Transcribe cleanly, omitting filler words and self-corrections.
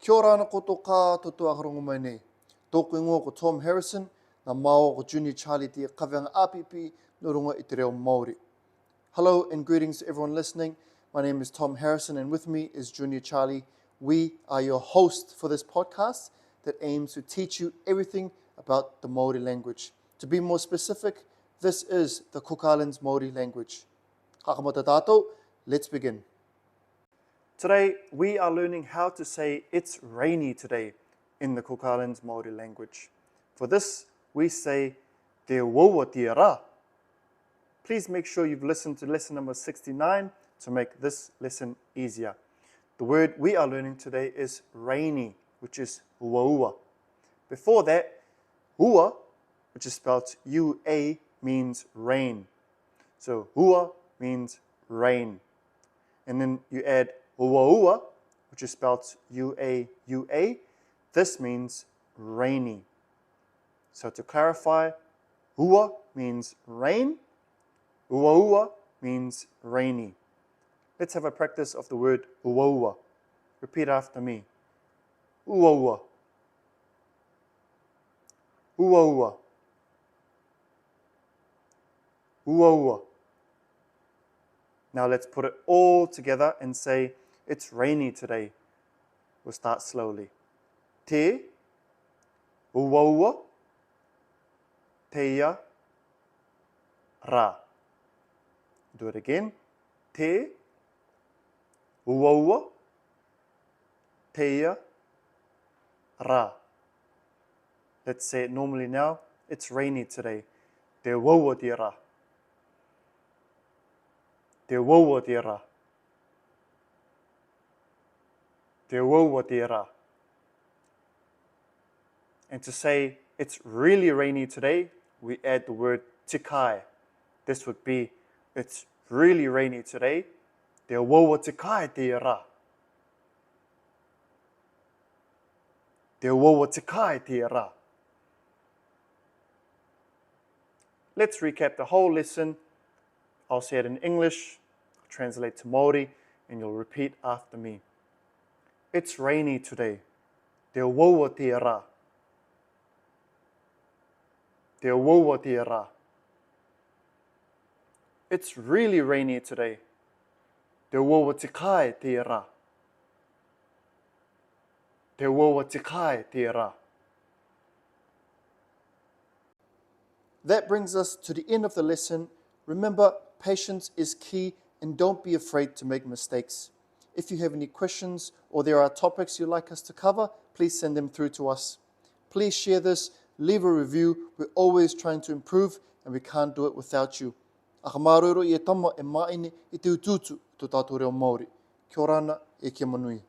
Kia ora ana koto ka toto akarongo mai nei. Tōku ingoa ko Tom Harrison, ngā māo ko Junior Charlie te kawhanga apipi no runga i te reo Māori. Hello and greetings to everyone listening. My name is Tom Harrison and with me is Junior Charlie. We are your host for this podcast that aims to teach you everything about the Māori language. To be more specific, this is the Cook Islands Māori language. Hakamata tātou, let's begin. Today, we are learning how to say it's rainy today in the Cook Islands Māori language. For this, we say te wawa te rā. Please make sure you've listened to lesson number 69 to make this lesson easier. The word we are learning today is rainy, which is ua. Before that, ua, which is spelled U-A, means rain. So ua means rain. And then you add ua, which is spelled U-A-U-A. This means rainy. So to clarify, ua means rain, ua means rainy. Let's have a practice of the word ua. Repeat after me. Ua. Ua. Ua. Now let's put it all together and say, it's rainy today. We'll start slowly. Te, ua, teia, rā. Do it again. Te, ua, teia, rā. Let's say it normally now. It's rainy today. Te wawa te rā. Te wawa te rā. Te wawa te rā. And to say it's really rainy today, we add the word tikai. This would be, it's really rainy today. Te wawa tikai te rā. Te wawa tikai te rā. Let's recap the whole lesson. I'll say it in English, I'll translate to Māori, and you'll repeat after me. It's rainy today. Te wawa te rā. Te wawa te rā. It's really rainy today. Te wawa te kai te rā. Te wawa te kai te rā. That brings us to the end of the lesson. Remember, patience is key and don't be afraid to make mistakes. If you have any questions or there are topics you'd like us to cover, please send them through to us. Please share this, leave a review. We're always trying to improve and we can't do it without you. Aka māroro I e tama e maine I te ututu tō tātou reo Māori. Kia ora ana e kia manui.